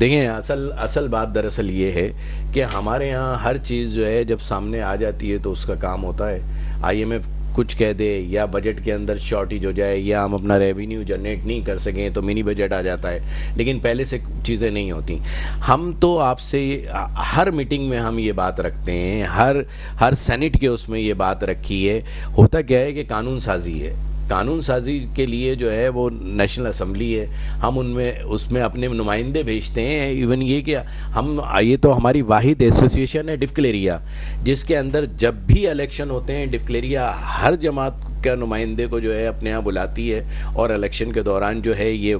دیکھیں اصل بات دراصل یہ ہے کہ ہمارے یہاں ہر چیز جو ہے جب سامنے آ جاتی ہے تو اس کا کام ہوتا ہے IMF کچھ کہہ دے یا بجٹ کے اندر شارٹیج ہو جائے یا ہم اپنا ریونیو جنریٹ نہیں کر سکیں تو منی بجٹ آ جاتا ہے، لیکن پہلے سے چیزیں نہیں ہوتی. ہم تو آپ سے ہر میٹنگ میں ہم یہ بات رکھتے ہیں، ہر سینٹ کے اس میں یہ بات رکھی ہے. ہوتا کیا ہے کہ قانون سازی ہے، قانون سازی کے لیے جو ہے وہ نیشنل اسمبلی ہے، ہم اس میں اپنے نمائندے بھیجتے ہیں. ایون یہ کہ یہ تو ہماری واحد ایسوسیشن ہے ڈفکلیریا، جس کے اندر جب بھی الیکشن ہوتے ہیں ڈفکلیریا ہر جماعت کا نمائندے کو جو ہے اپنے یہاں بلاتی ہے اور الیکشن کے دوران جو ہے یہ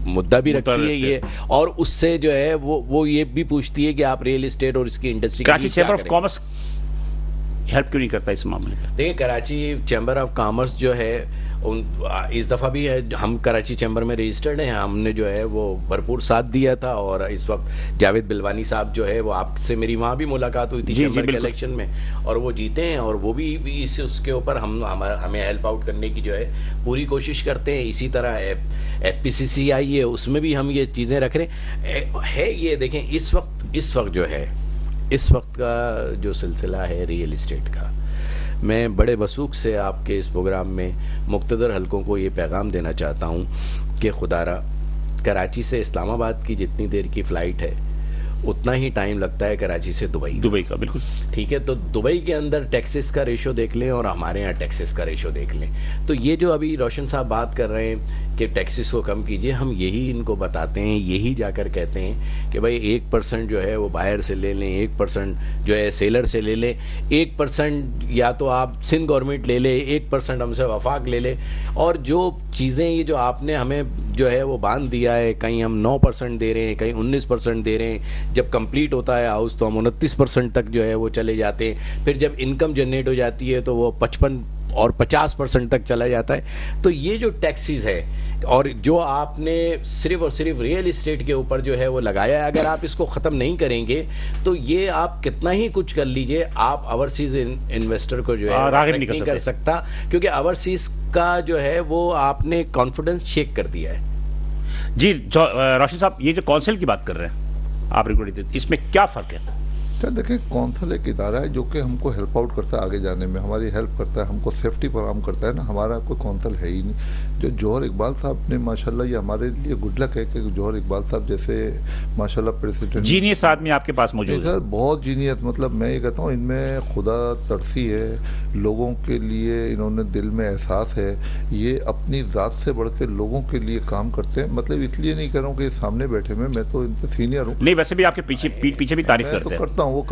مدعا بھی رکھتی ہے یہ، اور اس سے جو ہے وہ یہ بھی پوچھتی ہے کہ آپ ریئل اسٹیٹ اور اس کی industry Karachi chamber of commerce help کیوں نہیں کرتا اس معاملے میں؟ دیکھیں کراچی چیمبر آف کامرس جو ہے اس دفعہ بھی ہے، ہم کراچی چیمبر میں رجسٹرڈ ہیں، ہم نے جو ہے وہ بھرپور ساتھ دیا تھا. اور اس وقت جاوید بلوانی صاحب جو ہے وہ آپ سے میری وہاں بھی ملاقات ہوئی تھی چیمبر کے الیکشن میں، اور وہ جیتے ہیں، اور وہ بھی اس کے اوپر ہمیں ہیلپ آؤٹ کرنے کی جو ہے پوری کوشش کرتے ہیں. اسی طرح FPCCI ہے، اس میں بھی ہم یہ چیزیں رکھ رہے ہیں. یہ دیکھیں اس وقت جو ہے اس وقت کا جو سلسلہ ہے ریئل اسٹیٹ کا، میں بڑے وثوق سے آپ کے اس پروگرام میں مقتدر حلقوں کو یہ پیغام دینا چاہتا ہوں کہ خدا را کراچی سے اسلام آباد کی جتنی دیر کی فلائٹ ہے اتنا ہی ٹائم لگتا ہے کراچی سے دبئی کا. بالکل ٹھیک ہے. تو دبئی کے اندر ٹیکسز کا ریشو دیکھ لیں اور ہمارے یہاں ٹیکسز کا ریشو دیکھ لیں. تو یہ جو ابھی روشن صاحب بات کر رہے ہیں کہ ٹیکسز کو کم کیجئے، ہم یہی ان کو بتاتے ہیں، یہی جا کر کہتے ہیں کہ بھائی 1% جو ہے وہ باہر سے لے لیں، 1% جو ہے سیلر سے لے لیں، 1% یا تو آپ سندھ گورنمنٹ لے لیں، 1% ہم سے وفاق لے لیں. اور جو چیزیں یہ جو آپ نے ہمیں جو ہے وہ باندھ دیا ہے، کہیں ہم 9% دے رہے ہیں، کہیں 19% دے رہے ہیں، جب کمپلیٹ ہوتا ہے ہاؤس تو ہم 29% تک جو ہے وہ چلے جاتے ہیں، پھر جب انکم جنریٹ ہو جاتی ہے تو وہ 55 اور 50% تک چلا جاتا ہے. تو یہ جو ٹیکسیز ہے اور جو آپ نے صرف اور صرف ریئل اسٹیٹ کے اوپر جو ہے وہ لگایا ہے، اگر آپ اس کو ختم نہیں کریں گے تو یہ آپ کتنا ہی کچھ کر لیجئے، آپ اوورسیز انویسٹر کو جو ہے راغب نہیں کر سکتا، کیونکہ اوورسیز کا جو ہے وہ آپ نے کانفیڈنس شیک کر دیا ہے. جی روشن صاحب، یہ جو کونسل کی بات کر رہے ہیں آپ اس میں کیا فرق ہے؟ دیکھیں کونسل ایک ادارہ ہے جو کہ ہم کو ہیلپ آؤٹ کرتا ہے آگے جانے میں، ہماری ہیلپ کرتا ہے، ہم کو سیفٹی فراہم کرتا ہے نا. ہمارا کوئی کونسل ہے ہی نہیں. جو جوہر اقبال صاحب نے ماشاءاللہ یہ ہمارے لیے گڈ لک ہے کہ جوہر اقبال صاحب جیسے ماشاءاللہ پریزیڈنٹ جینیس آدمی آپ کے پاس موجود ہے. بہت جینیس، مطلب میں یہ کہتا ہوں ان میں خدا ترسی ہے، لوگوں کے لیے انہوں نے دل میں احساس ہے، یہ اپنی ذات سے بڑھ کے لوگوں کے لیے کام کرتے ہیں. مطلب اس لیے نہیں کہہ رہا ہوں کہ سامنے بیٹھے میں تو ان سے سینئر ہوں. نہیں ویسے بھی آپ کے پیچھے بھی تعریف کرتے ہیں. کرتا ہوں وہ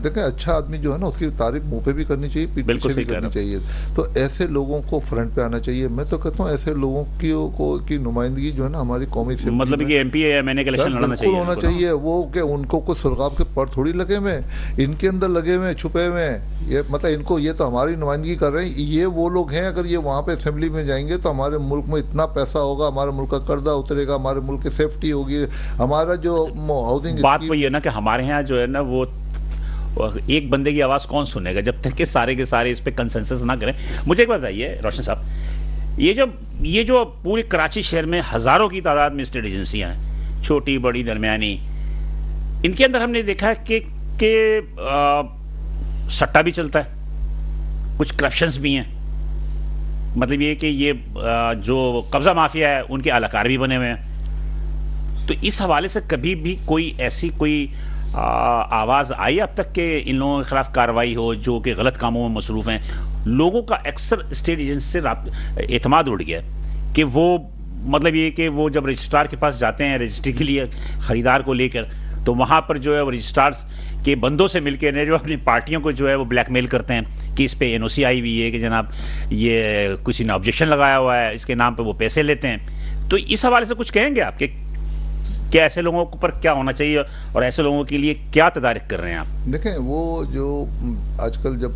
دیکھیں اچھا آدمی جو ہے نا اس کی تعریف منہ پہ بھی کرنی چاہیے، پیچھے بھی کرنی چاہیے. تو ایسے لوگوں کو فرنٹ پہ آنا چاہیے. میں تو کہتا ہوں ایسے لوگوں کی نمائندگی جو ہے نا ہماری قومی سے مطلب کہ ایم پی ایم این اے کے الیکشن لڑنا چاہیے ہونا چاہیے. وہ کہ ان کو کوئی سرغاب کے پر تھوڑی لگے ہوئے، ان کے اندر لگے ہوئے چھپے ہوئے ہیں. یہ مطلب ان کو یہ تو ہماری نمائندگی کر رہے ہیں. یہ وہ لوگ ہیں اگر یہ وہاں پہ اسمبلی میں جائیں گے تو ہمارے ملک میں اتنا پیسہ ہوگا، ہمارے ملک کا قرضہ اترے گا، ہمارے ملک کی سیفٹی ہوگی، ہمارا جو ہاؤسنگ. بات وہی ہے نا کہ ہمارے ہاں جو ہے نا وہ ایک بندے کی آواز کون سنے گا جب تک کہ سارے کے سارے اس پہ کنسنسس نہ کریں. مجھے ایک بات بتائیے روشن صاحب، یہ جو پورے کراچی شہر میں ہزاروں کی تعداد میں اسٹیٹ ایجنسیاں ہیں، چھوٹی بڑی درمیانی، ان کے اندر ہم نے دیکھا ہے کہ سٹا بھی چلتا ہے، کچھ کرپشنز بھی ہیں. مطلب یہ کہ یہ جو قبضہ مافیا ہے ان کے اہلکار بھی بنے ہوئے ہیں. تو اس حوالے سے کبھی بھی کوئی ایسی کوئی آواز آئی اب تک کہ ان لوگوں کے خلاف کارروائی ہو جو کہ غلط کاموں میں مصروف ہیں؟ لوگوں کا اکثر اسٹیٹ ایجنسی سے اعتماد اٹھ گیا کہ وہ مطلب یہ کہ وہ جب رجسٹرار کے پاس جاتے ہیں رجسٹری کے لیے خریدار کو لے کر، تو وہاں پر جو ہے وہ رجسٹرارز کے بندوں سے مل کے جو اپنی پارٹیوں کو جو ہے وہ بلیک میل کرتے ہیں کہ اس پہ NOC آئی ہوئی ہے کہ جناب یہ کسی نے آبجیکشن لگایا ہوا ہے، اس کے نام پہ وہ پیسے لیتے ہیں. تو اس حوالے سے کچھ کہیں گے آپ کہ ایسے لوگوں پر کیا ہونا چاہیے اور ایسے لوگوں کے لیے کیا تدارک کر رہے ہیں آپ؟ دیکھیں وہ جو آج کل جب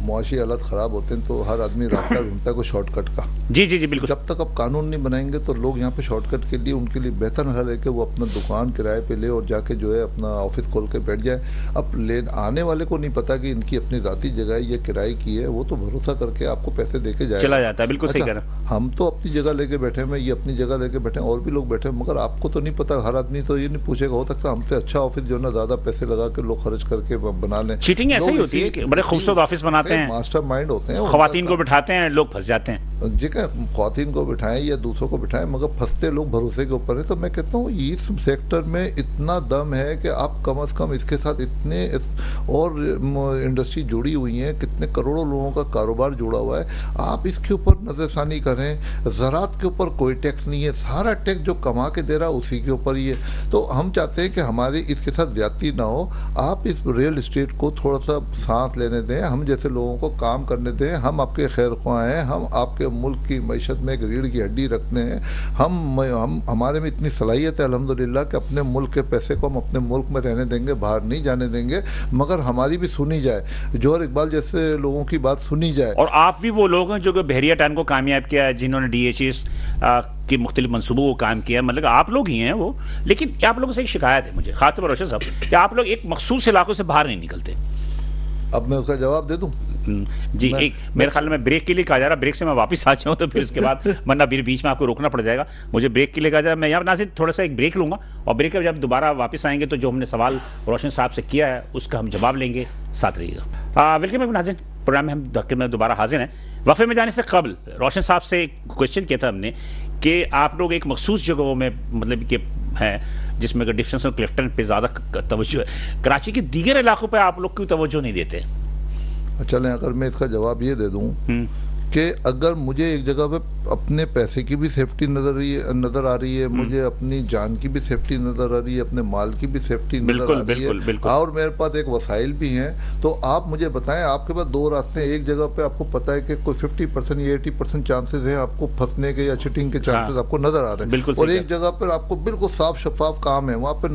معاشی حالات خراب ہوتے ہیں تو ہر آدمی راستہ ڈھونڈتا ہے کوئی شارٹ کٹ کا. جی جی جی بالکل. جب تک اب قانون نہیں بنائیں گے تو لوگ یہاں پہ شارٹ کٹ کے لیے ان کے لیے بہتر حل ہے کہ وہ اپنا دکان کرائے پہ لے اور جا کے جو ہے اپنا آفس کھول کے بیٹھ جائے. اب آنے والے کو نہیں پتا کہ ان کی اپنی ذاتی جگہ ہے یہ کرائے کی ہے, وہ تو بھروسہ کر کے آپ کو پیسے دے کے چلا جاتا ہے. بالکل صحیح کہہ رہا ہوں. ہم تو اپنی جگہ لے کے بیٹھے ہیں, یہ اپنی جگہ لے کے بیٹھے ہیں, اور بھی لوگ بیٹھے ہیں, مگر آپ کو تو نہیں پتا. ہر آدمی تو یہ نہیں پوچھے گا, ہو سکتا ہم سے اچھا آفس جو ہے نا زیادہ پیسے لگا کے لوگ خرچ کر کے بنا لیں. چیٹنگ ایسے ہی ہوتی ہے کہ بڑے خوبصورت آفس بناتے ہیں, ماسٹر مائنڈ ہوتے ہیں, خواتین کو بٹھاتے ہیں, لوگ پھنس جاتے ہیں. جی کہ خواتین کو بٹھائیں یا دوسروں کو بٹھائیں, مگر پھنستے لوگ بھروسے کے اوپر ہیں. تو میں کہتا ہوں اس سیکٹر میں اتنا دم ہے کہ آپ کم از کم اس کے ساتھ اتنے اور انڈسٹری جڑی ہوئی ہیں, کتنے کروڑوں لوگوں کا کاروبار جڑا ہوا ہے. آپ اس کے اوپر نظر ثانی کریں. زراعت کے اوپر کوئی ٹیکس نہیں ہے, سارا ٹیکس جو کما کے دے رہا اسی کے اوپر ہی ہے. تو ہم چاہتے ہیں کہ ہماری اس کے ساتھ زیادتی نہ ہو. آپ اس ریئل اسٹیٹ کو تھوڑا سا سانس لینے دیں, ہم جیسے لوگوں کو کام کرنے دیں. ہم آپ کے خیر خواہ ہیں, ہم آپ کے ملک کی معیشت میں ایک ریڑھ کی ہڈی رکھتے ہیں. ہم ہمارے میں اتنی صلاحیت ہے الحمدللہ کہ اپنے ملک کے پیسے کو ہم اپنے ملک میں رہنے دیں گے, باہر نہیں جانے دیں گے, مگر ہماری بھی سنی جائے. جوہر اقبال جیسے لوگوں کی بات سنی جائے. اور آپ بھی وہ لوگ ہیں جو کہ بحریہ ٹائم کو کامیاب کیا ہے, جنہوں نے ڈی ایچ ایس کے مختلف منصوبوں کو کام کیا, مطلب آپ لوگ ہی ہیں وہ. لیکن آپ لوگوں سے ایک شکایت ہے مجھے, خاص طور پر روشن صاحب, کہ آپ لوگ ایک مخصوص علاقوں سے باہر نہیں نکلتے. اب میں اس کا جواب دے دوں. جی ایک میرے خیال میں بریک کے لیے کہا جا رہا, بریک سے میں واپس آ جاؤں تو پھر اس کے بعد ورنہ بیچ میں آپ کو روکنا پڑ جائے گا. مجھے بریک کے لیے کہا جا رہا, میں یہاں ناظرین تھوڑا سا ایک بریک لوں گا, اور بریک کے جب دوبارہ واپس آئیں گے تو جو ہم نے سوال روشن صاحب سے کیا ہے اس کا ہم جواب لیں گے. ساتھ رہیے گا. ویلکم ناظرین, پروگرام میں ہم دھکے میں دوبارہ حاضر ہیں. وقفے میں جانے سے قبل روشن صاحب سے ایک کوشچن کیا تھا ہم نے کہ آپ لوگ ایک مخصوص جگہوں میں مطلب کہ ہیں جس میں ڈفرینس اور کلفٹن پہ زیادہ توجہ ہے, کراچی کے دیگر علاقوں پہ آپ لوگ کیوں توجہ نہیں دیتے؟ چلیں اگر میں اس کا جواب یہ دے دوں کہ اگر مجھے ایک جگہ پہ اپنے پیسے کی بھی سیفٹی نظر آ رہی ہے, مجھے اپنی جان کی بھی سیفٹی نظر آ رہی ہے, اپنے مال کی بھی سیفٹی نظر آ رہی ہے, اور میرے پاس ایک وسائل بھی ہیں, تو آپ مجھے بتائیں آپ کے پاس دو راستے ہیں. ایک جگہ پہ آپ کو پتا ہے کہ کوئی 50% یا 80% چانسز ہیں آپ کو پھنسنے کے یا چیٹنگ کے چانسز آپ کو نظر آ رہے ہیں, اور ایک جگہ پر آپ کو بالکل صاف شفاف کام ہے, وہاں پہ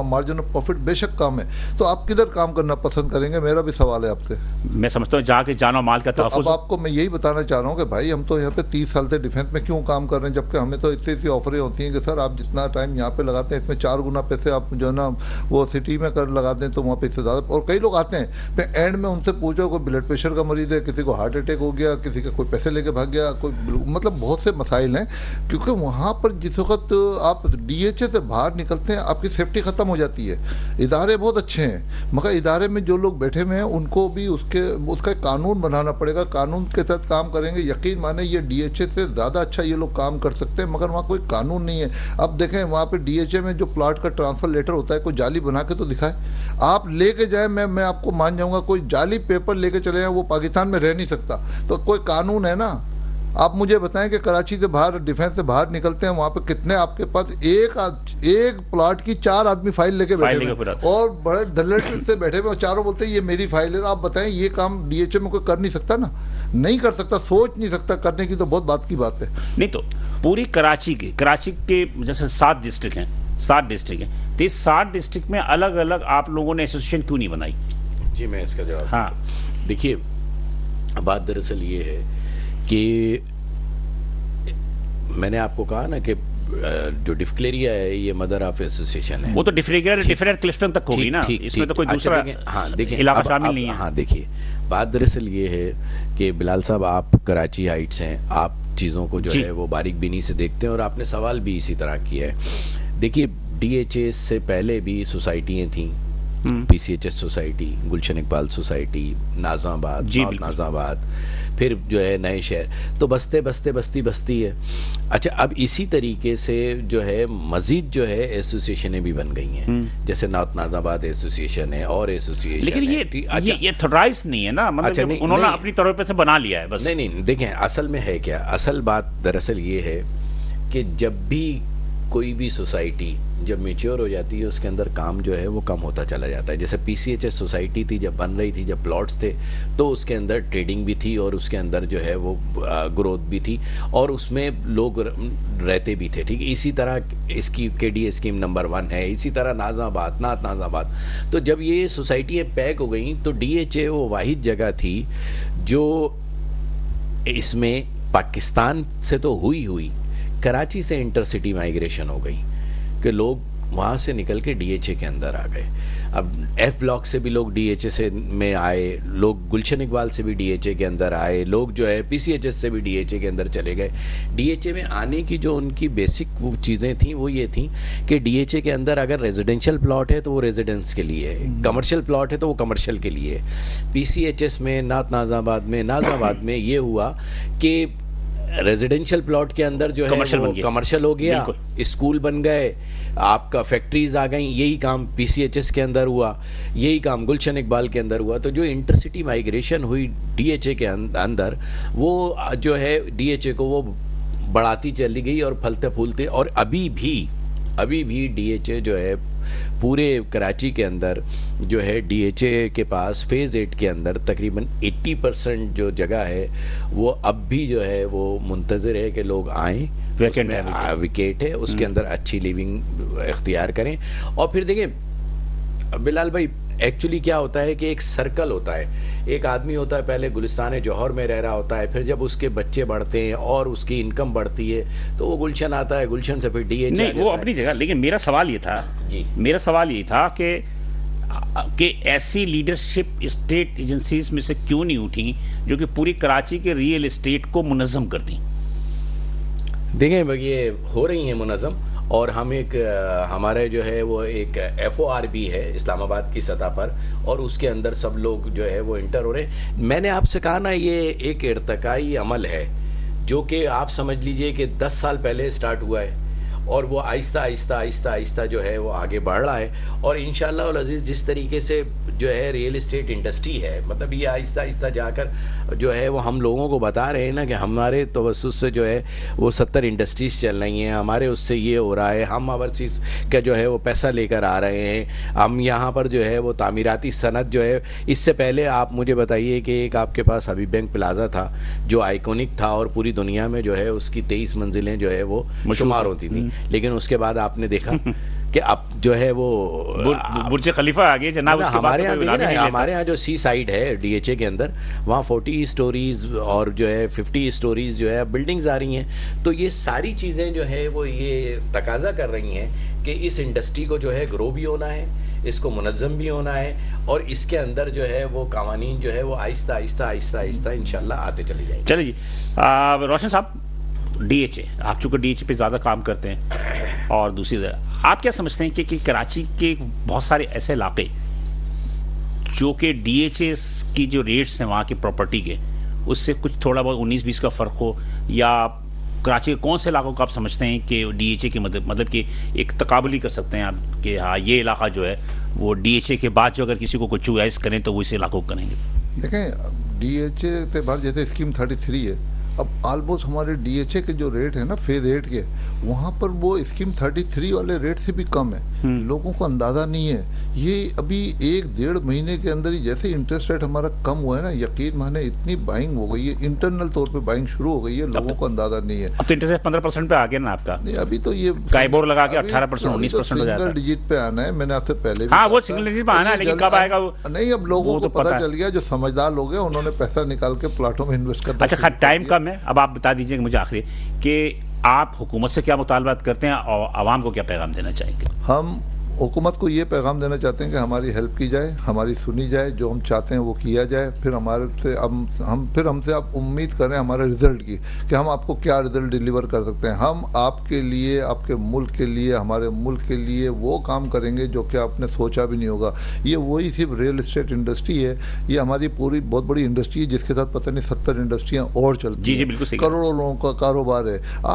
مارجن آف پروفٹ بے شک کام ہے. تو آپ کدھر کام کرنا پسند کریں گے؟ میرا بھی سوال ہے آپ سے. میں سمجھتا ہوں جا کے جان و مال کا تحفظ. اب آپ کو میں یہی بتانا چاہ رہا ہوں کہ بھائی ہم تو یہاں پہ 30 سال سے ڈیفینس میں کیوں کام کر رہے ہیں, جبکہ ہمیں تو اتنی آفریں ہوتی ہیں کہ سر آپ جتنا ٹائم یہاں پہ لگاتے ہیں اس میں 4 گنا پیسے آپ جو ہے نا وہ سٹی میں کر لگاتے ہیں تو وہاں پہ اس سے زیادہ. اور کئی لوگ آتے ہیں پھر اینڈ میں ان سے پوچھو کوئی بلڈ پریشر کا مریض ہے, کسی کو ہارٹ اٹیک ہو گیا, کسی کا کوئی پیسے لے کے بھاگ گیا, کوئی مطلب بہت سے مسائل ہیں. کیونکہ وہاں پر جس وقت آپ ڈی ایچ اے سے باہر نکلتے ہیں آپ کی سیفٹی ختم ہو جاتی ہے. ادارے بہت اچھے ہیں, مگر ادارے میں جو لوگ بیٹھے ہوئے ہیں ان کو بھی اس کا قانون بنانا پڑے گا. قانون کے تحت کام کریں گے, یقین مانے یہ ڈی ایچ اے سے زیادہ اچھا یہ لوگ کام کر سکتے ہیں, مگر وہاں کوئی قانون نہیں ہے. اب دیکھیں وہاں پہ ڈی ایچ اے میں جو پلاٹ کا ٹرانسفر لیٹر ہوتا ہے کوئی جعلی بنا کے تو دکھائے, آپ لے کے جائیں, میں آپ کو مان جاؤں گا کوئی جعلی پیپر لے کے چلے جائیں وہ پاکستان میں رہ نہیں سکتا. تو کوئی قانون ہے نا. آپ مجھے بتائیں کہ کراچی سے باہر ڈیفینس سے باہر نکلتے ہیں وہاں پہ کتنے آپ کے پاس ایک پلاٹ کی 4 آدمی فائل لے کے بیٹھے ہوئے اور بڑے دلت سے بیٹھے ہوئے, چاروں بولتے ہیں یہ میری فائل ہے. آپ بتائیں یہ کام ڈی ایچ اے میں کوئی کر نہیں سکتا نا, نہیں کر سکتا, سوچ نہیں سکتا. کرنے کی تو بہت بات کی بات ہے. نہیں تو پوری کراچی کے جیسے 7 ڈسٹرکٹ ہیں, تو اس 7 ڈسٹرکٹ میں الگ الگ آپ لوگوں نے ایسوسیشن کیوں نہیں بنائی؟ جی میں اس کا جواب دیکھیے, بات دراصل یہ ہے کہ میں نے آپ کو کہا نا کہ جو ڈفکلیریا ہے یہ مدر آف ایسوسیشن ہے. وہ تو ڈفرینٹ کلفٹن تک ہوگی نا, اس میں تو کوئی دوسرا علاقہ شامل نہیں ہے. ہاں دیکھیے بات دراصل یہ ہے کہ بلال صاحب آپ کراچی ہائٹ سے ہیں, آپ چیزوں کو جو ہے وہ باریک بینی سے دیکھتے ہیں, اور آپ نے سوال بھی اسی طرح کیا ہے. دیکھیے ڈی ایچ اے سے پہلے بھی سوسائٹیاں تھیں, پی C H S society, Gulshan Iqbal society, نازاں آباد, پھر جو ہے نئے شہر, تو بستی ہے. اچھا اب اسی طریقے سے جو ہے مزید جو ہے ایسوسیشنیں بھی بن گئی ہیں, جیسے نازاں آباد ایسوسیشن ہے اور ایسوسیشن. لیکن یہ تھرائز نہیں ہے نا, مطلب انہوں نے اپنی طرح سے بنا لیا ہے بس. نہیں دیکھیں اصل میں ہے کیا, اصل بات دراصل یہ ہے کہ جب بھی کوئی بھی سوسائٹی جب میچور ہو جاتی ہے اس کے اندر کام جو ہے وہ کم ہوتا چلا جاتا ہے. جیسے پی سی ایچ ایس سوسائٹی تھی جب بن رہی تھی, جب پلاٹس تھے تو اس کے اندر ٹریڈنگ بھی تھی اور اس کے اندر جو ہے وہ گروتھ بھی تھی اور اس میں لوگ رہتے بھی تھے. ٹھیک ہے, اسی طرح اس کی کے ڈی اے اسکیم نمبر 1 ہے, اسی طرح نازم آباد, نازم آباد. تو جب یہ سوسائٹیاں پیک ہو گئیں تو ڈی ایچ اے وہ واحد جگہ تھی جو اس میں پاکستان سے تو ہوئی کراچی سے انٹر سٹی مائیگریشن ہو گئی کہ لوگ وہاں سے نکل کے ڈی ایچ اے کے اندر آ گئے. اب ایف بلاک سے بھی لوگ ڈی ایچ اے سے میں آئے, لوگ گلشن اقبال سے بھی ڈی ایچ اے کے اندر آئے, لوگ جو ہے پی سی ایچ ایس سے بھی ڈی ایچ اے کے اندر چلے گئے. ڈی ایچ اے میں آنے کی جو ان کی بیسک وہ چیزیں تھیں وہ یہ تھیں کہ ڈی ایچ اے کے اندر اگر ریزیڈینشیل پلاٹ ہے تو وہ ریزیڈنس کے لیے ہے, کمرشل پلاٹ ہے تو وہ کمرشل کے لیے ہے. پی سی ایچ ایس میں نازم آباد میں یہ ہوا کہ ریزیڈینشیل پلاٹ کے اندر جو ہے وہ کمرشل ہو گیا, اسکول بن گئے, آپ کا فیکٹریز آ گئیں. یہی کام پی سی ایچ ایس کے اندر ہوا, یہی کام گلشن اقبال کے اندر ہوا. تو جو انٹر سٹی مائیگریشن ہوئی ڈی ایچ اے کے اندر وہ جو ہے ڈی ایچ اے کو وہ بڑھاتی چلی گئی اور پھلتے پھولتے, اور ابھی بھی ڈی ایچ اے جو ہے پورے کراچی کے اندر جو ہے ڈی ایچ اے کے پاس فیز 8 کے اندر تقریباً 80% جو جگہ ہے وہ اب بھی جو ہے وہ منتظر ہے کہ لوگ آئیں, وکیٹ ہے اس کے اندر اچھی لیونگ اختیار کریں. اور پھر دیکھیں بلال بھائی, ایکچولی کیا ہوتا ہے کہ ایک سرکل ہوتا ہے. ایک آدمی ہوتا ہے پہلے گلستان جوہر میں رہ رہا ہوتا ہے, پھر جب اس کے بچے بڑھتے ہیں اور اس کی انکم بڑھتی ہے تو وہ گلشن آتا ہے, گلشن سے پھر ڈی ایچ اے وہ اپنی جگہ. لیکن میرا سوال یہ تھا کہ ایسی لیڈرشپ اسٹیٹ ایجنسیز میں سے کیوں نہیں اٹھی جو کہ پوری کراچی کے ریئل اسٹیٹ کو منظم کرتی؟ دیکھیں یہ ہو رہی ہیں منظم, اور ہم ہمارے جو ہے وہ ایک ایف او آر بھی ہے اسلام آباد کی سطح پر, اور اس کے اندر سب لوگ جو ہے وہ انٹر ہو رہے ہیں. میں نے آپ سے کہا نا یہ ایک ارتقائی عمل ہے جو کہ آپ سمجھ لیجئے کہ 10 سال پہلے سٹارٹ ہوا ہے اور وہ آہستہ جو ہے وہ آگے بڑھ رہا ہے. اور انشاءاللہ العزیز جس طریقے سے جو ہے ریئل اسٹیٹ انڈسٹری ہے, مطلب یہ آہستہ جا کر جو ہے وہ ہم لوگوں کو بتا رہے ہیں نا کہ ہمارے توسط سے جو ہے وہ 70 انڈسٹریز چل رہی ہیں, ہمارے اس سے یہ ہو رہا ہے, ہم اوورسیز کا جو ہے وہ پیسہ لے کر آ رہے ہیں, ہم یہاں پر جو ہے وہ تعمیراتی صنعت جو ہے. اس سے پہلے آپ مجھے بتائیے کہ ایک آپ کے پاس حبیب بینک پلازا تھا جو آئیکونک تھا اور پوری دنیا میں جو ہے اس کی 23 منزلیں جو ہے وہ شمار ہوتی تھیں, لیکن اس کے بعد آپ نے دیکھا کہ اب جو ہے وہ برج خلیفہ آگے جناب. ہمارے یہاں جو سی سائڈ ہے ڈی ایچ اے کے اندر, وہاں 40 سٹوریز اور جو ہے 50 سٹوریز جو ہے بلڈنگز آ رہی ہیں. تو یہ ساری چیزیں جو ہے وہ یہ تقاضا کر رہی ہیں کہ اس انڈسٹری کو جو ہے گرو بھی ہونا ہے, اس کو منظم بھی ہونا ہے, اور اس کے اندر جو ہے وہ قوانین جو ہے وہ آہستہ انشاءاللہ آتے چلے جائیں. چلے جی روشن صاحب, ڈی ایچ اے, آپ چونکہ ڈی ایچ اے پہ زیادہ کام کرتے ہیں, اور دوسری آپ کیا سمجھتے ہیں کہ کراچی کے بہت سارے ایسے علاقے جو کہ ڈی ایچ اے کی جو ریٹس ہیں وہاں کی پراپرٹی کے اس سے کچھ تھوڑا بہت 19-20 کا فرق ہو, یا کراچی کے کون سے علاقوں کو آپ سمجھتے ہیں کہ ڈی ایچ اے کی مطلب کہ ایک تقابلی کر سکتے ہیں آپ کہ ہاں یہ علاقہ جو ہے وہ ڈی ایچ اے کے بعد جو اگر کسی کو کوئی چوائس کریں تو وہ اس علاقوں کو کریں گے؟ دیکھیں ڈی ایچ اے کے بعد جیسے اسکیم 33 ہے, اب آلموسٹ ہمارے ڈی ایچ اے کے جو ریٹ ہیں نا فیز 8 کے, وہاں پر وہ اسکیم 33 والے ریٹ سے بھی کم ہے. لوگوں کو اندازہ نہیں ہے. یہ ابھی 1-1.5 مہینے کے اندر ہی جیسے انٹرسٹ ریٹ ہمارا کم ہوا ہے نا, یقین مانے اتنی بائنگ ہو گئی ہے, انٹرنل طور پہ بائنگ شروع ہو گئی ہے, لوگوں کو اندازہ نہیں ہے. اب تو انٹرسٹ 15% پہ آ گیا نا آپ کا. ابھی تو یہ کائبور لگا کے 18% 19% ہو جاتا ہے. سنگل ڈیجٹ پہ آنا ہے, میں نے آپ سے پہلے بھی ہاں وہ سنگل ڈیجٹ پہ آنا ہے, لیکن کب آئے گا وہ نہیں. اب لوگوں کو پتہ چل گیا, جو سمجھدار لوگ ہیں انہوں نے پیسہ نکال کے پلاٹوں میں انویسٹ کرنا. اچھا ٹائم کم ہے, اب آپ بتا دیجیے مجھے آخری کہ آپ حکومت سے کیا مطالبات کرتے ہیں اور عوام کو کیا پیغام دینا چاہیں گے؟ ہم حکومت کو یہ پیغام دینا چاہتے ہیں کہ ہماری ہیلپ کی جائے, ہماری سنی جائے, جو ہم چاہتے ہیں وہ کیا جائے. پھر ہم سے آپ امید کریں ہمارے رزلٹ کی کہ ہم آپ کو کیا رزلٹ ڈیلیور کر سکتے ہیں. ہم آپ کے لیے, آپ کے ملک کے لیے, ہمارے ملک کے لیے وہ کام کریں گے جو کہ آپ نے سوچا بھی نہیں ہوگا. یہ وہی صرف ریئل اسٹیٹ انڈسٹری ہے, یہ ہماری پوری بہت بڑی انڈسٹری ہے جس کے ساتھ پتہ نہیں 70 انڈسٹریاں اور چلتی ہیں, کروڑوں لوگوں کا کاروبار ہے.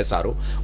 SRO,